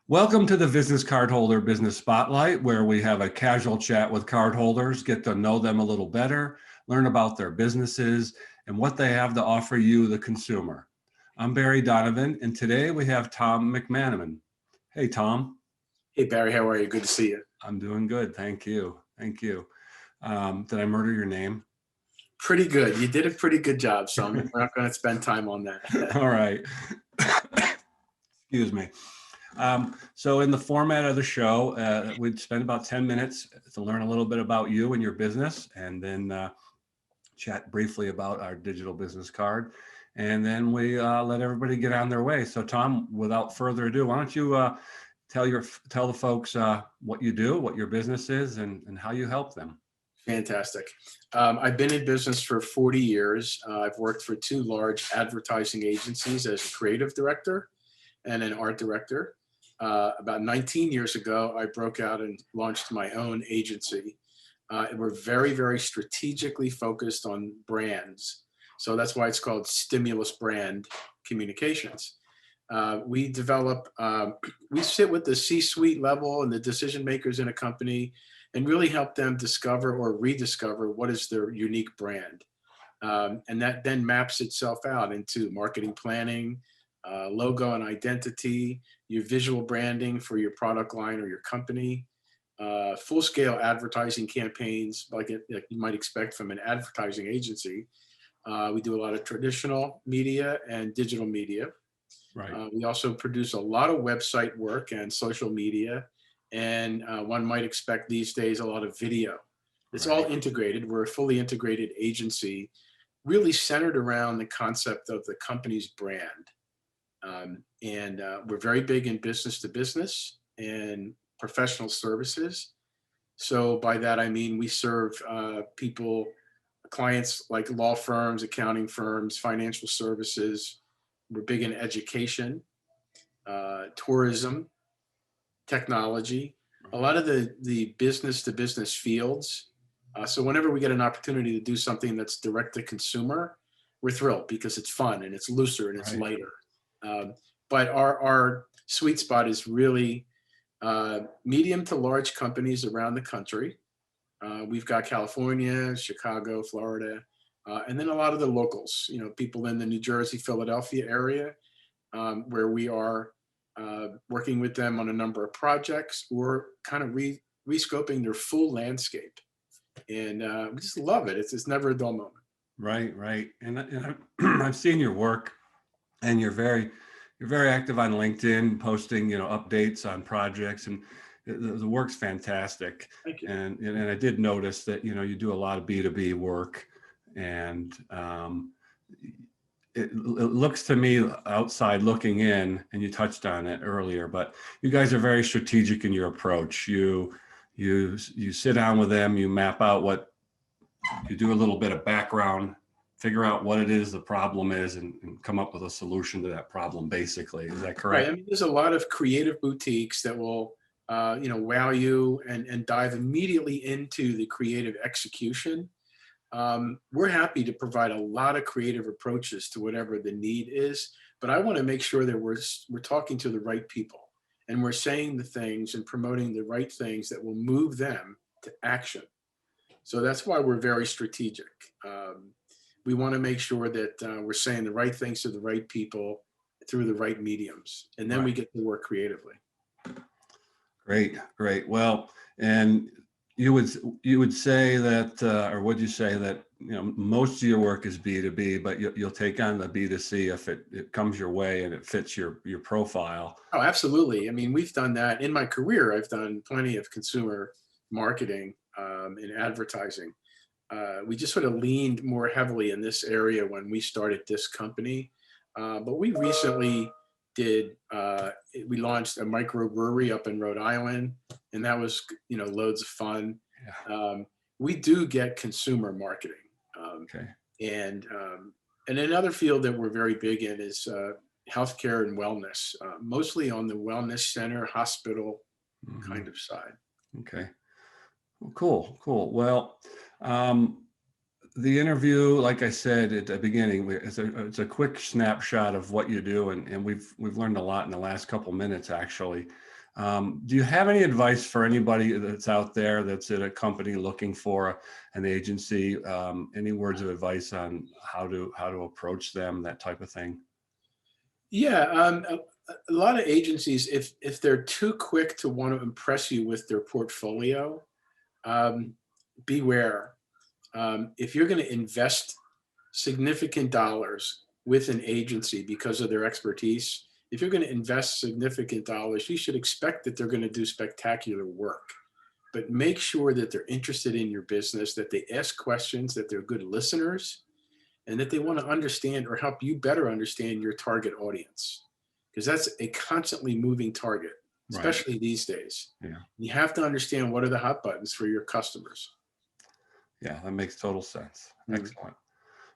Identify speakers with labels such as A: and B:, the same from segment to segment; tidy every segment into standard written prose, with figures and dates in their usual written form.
A: Welcome to the Visness Cardholder Business Spotlight, where we have a casual chat with cardholders, get to know them a little better, learn about their businesses, and what they have to offer you, the consumer. I'm Barry Donovan, and today we have Tom McManimon. Hey, Tom.
B: Hey, Barry, how are you? Good to see you.
A: I'm doing good. Thank you. Thank you. Did I murder your name?
B: Pretty good. You did a pretty good job, so we're not going to spend time on that.
A: All right. Excuse me. So in the format of the show, we'd spend about 10 minutes to learn a little bit about you and your business, and then chat briefly about our digital business card. And then we let everybody get on their way. So Tom, without further ado, why don't you tell the folks what you do, what your business is, and how you help them.
B: Fantastic. I've been in business for 40 years. I've worked for two large advertising agencies as a creative director and an art director. About 19 years ago, I broke out and launched my own agency. We're very, very strategically focused on brands. So that's why it's called StimulusBrand Communications. We sit with the C-suite level and the decision makers in a company and really help them discover or rediscover what is their unique brand. And that then maps itself out into marketing planning, logo and identity, your visual branding for your product line or your company, full-scale advertising campaigns like you might expect from an advertising agency. We do a lot of traditional media and digital media.
A: Right.
B: We also produce a lot of website work and social media, and one might expect these days a lot of video. It's all integrated. We're a fully integrated agency, really centered around the concept of the company's brand. We're very big in business to business and professional services. So by that, I mean, we serve clients like law firms, accounting firms, financial services. We're big in education, tourism, technology, a lot of the business to business fields. So whenever we get an opportunity to do something that's direct to consumer, we're thrilled because it's fun and it's looser and it's lighter. But our sweet spot is really medium to large companies around the country. We've got California, Chicago, Florida, and then a lot of the locals, people in the New Jersey, Philadelphia area, where we are working with them on a number of projects or kind of rescoping their full landscape. And we just love it. It's never a dull moment.
A: Right. And I've seen your work, and you're very active on LinkedIn, posting updates on projects, and the work's fantastic.
B: Thank you.
A: And I did notice that you do a lot of B2B work, and it looks to me outside looking in, and you touched on it earlier, but you guys are very strategic in your approach. You sit down with them, you map out you do a little bit of background, figure out what it is the problem is, and come up with a solution to that problem, basically. Is that correct?
B: Right. I mean, there's a lot of creative boutiques that will wow you and dive immediately into the creative execution. We're happy to provide a lot of creative approaches to whatever the need is, but I want to make sure that we're talking to the right people and we're saying the things and promoting the right things that will move them to action. So that's why we're very strategic. We want to make sure that we're saying the right things to the right people through the right mediums, and then we get to work creatively.
A: Great. Well, and you would say that, or would you say that most of your work is B2B, but you'll take on the B2C if it comes your way and it fits your profile?
B: Oh, absolutely. I mean, we've done that in my career. I've done plenty of consumer marketing and advertising. We just sort of leaned more heavily in this area when we started this company, but we recently we launched a microbrewery up in Rhode Island, and that was, loads of fun. Yeah. We do get consumer marketing. And another field that we're very big in is healthcare and wellness, mostly on the wellness center, hospital kind of side.
A: Okay. Well, cool. Well, the interview, like I said at the beginning, it's a quick snapshot of what you do, and we've learned a lot in the last couple minutes, actually. Do you have any advice for anybody that's out there that's at a company looking for an agency? Any words of advice on how to approach them, that type of thing?
B: Yeah, a lot of agencies, if they're too quick to want to impress you with their portfolio, um, beware. If you're going to invest significant dollars with an agency because of their expertise, if you're going to invest significant dollars, you should expect that they're going to do spectacular work. But make sure that they're interested in your business, that they ask questions, that they're good listeners, and that they want to understand or help you better understand your target audience. Because that's a constantly moving target,
A: Right.
B: especially these days.
A: Yeah.
B: You have to understand what are the hot buttons for your customers.
A: Yeah, that makes total sense.
B: Mhm.
A: Excellent.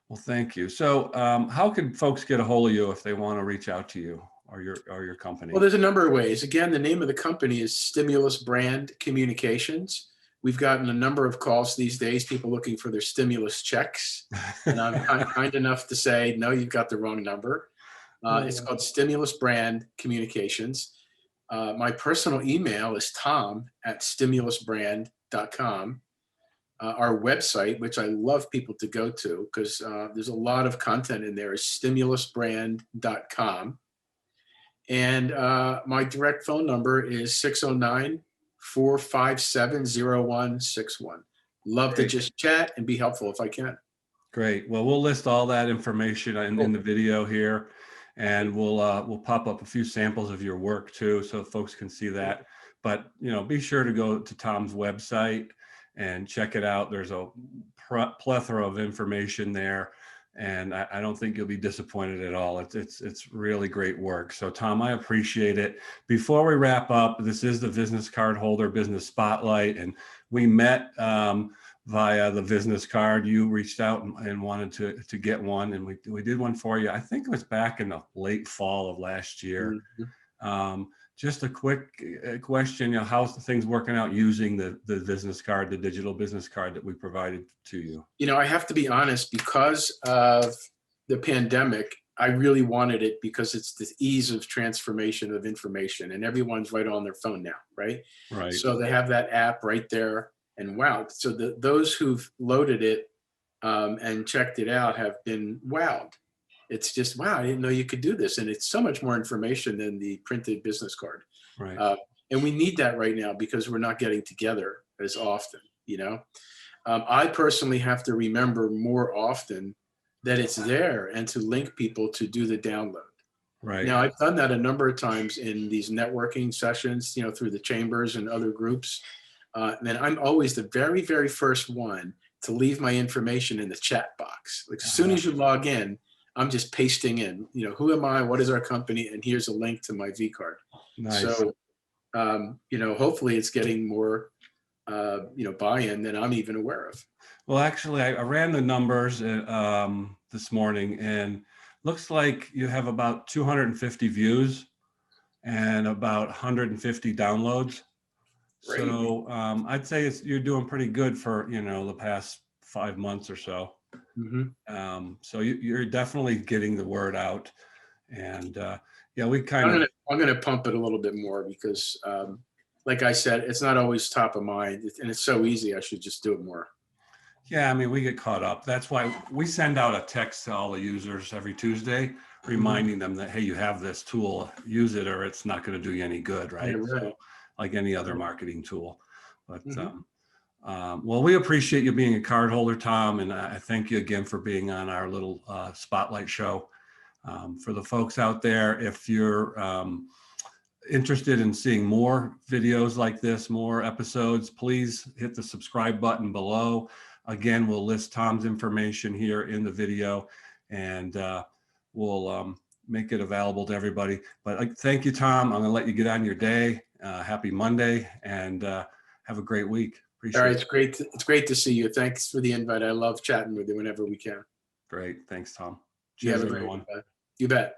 A: Well, thank you. So, how can folks get a hold of you if they want to reach out to you or your company?
B: Well, there's a number of ways. Again, the name of the company is StimulusBrand Communications. We've gotten a number of calls these days, people looking for their stimulus checks. And I'm kind enough to say, no, you've got the wrong number. It's called StimulusBrand Communications. My personal email is tom@stimulusbrand.com. Our website, which I love people to go to because there's a lot of content in there, is stimulusbrand.com. And my direct phone number is 609-457-0161. Love to
A: Great.
B: just chat and be helpful if I can.
A: Great. Well, we'll list all that information in the video here, and we'll pop up a few samples of your work too, so folks can see that. But be sure to go to Tom's website and check it out. There's a plethora of information there, and I don't think you'll be disappointed at all. It's really great work. So Tom, I appreciate it. Before we wrap up, this is the Visness Cardholder Business Spotlight, and we met via the Visness card. You reached out and wanted to get one, and we did one for you. I think it was back in the late fall of last year.
B: Mhm.
A: Just a quick question, how's the things working out using the business card, the digital business card that we provided to you?
B: I have to be honest, because of the pandemic, I really wanted it because it's the ease of transformation of information, and everyone's right on their phone now, right?
A: Right.
B: So they have that app right there, and wow. So those who've loaded it and checked it out have been wowed. It's just, wow, I didn't know you could do this. And it's so much more information than the printed business card.
A: Right.
B: And we need that right now because we're not getting together as often, I personally have to remember more often that it's there and to link people to do the download.
A: Right.
B: Now, I've done that a number of times in these networking sessions, through the chambers and other groups. And I'm always the very, very first one to leave my information in the chat box. Like as soon as you log in, I'm just pasting in, who am I? What is our company? And here's a link to my V card.
A: Nice.
B: So, hopefully it's getting more, buy-in than I'm even aware of.
A: Well, actually, I ran the numbers this morning, and looks like you have about 250 views and about 150 downloads.
B: Great.
A: So I'd say you're doing pretty good for the past 5 months or so.
B: Mm-hmm.
A: So you're definitely getting the word out, and we
B: I'm gonna pump it a little bit more because, like I said, it's not always top of mind, and it's so easy. I should just do it more.
A: Yeah, I mean, we get caught up. That's why we send out a text to all the users every Tuesday, reminding them that, hey, you have this tool, use it, or it's not going to do you any good, right?
B: Yeah, right.
A: So, like any other marketing tool. But well, we appreciate you being a card holder, Tom, and I thank you again for being on our little spotlight show. For the folks out there, if you're interested in seeing more videos like this, more episodes, please hit the subscribe button below. Again, we'll list Tom's information here in the video, and we'll make it available to everybody. But thank you, Tom. I'm going to let you get on your day. Happy Monday, and have a great week. Appreciate
B: All right,
A: it.
B: it's great to see you. Thanks for the invite. I love chatting with you whenever we can.
A: Great. Thanks, Tom.
B: You
A: Cheers,
B: have a great
A: everyone.
B: You bet.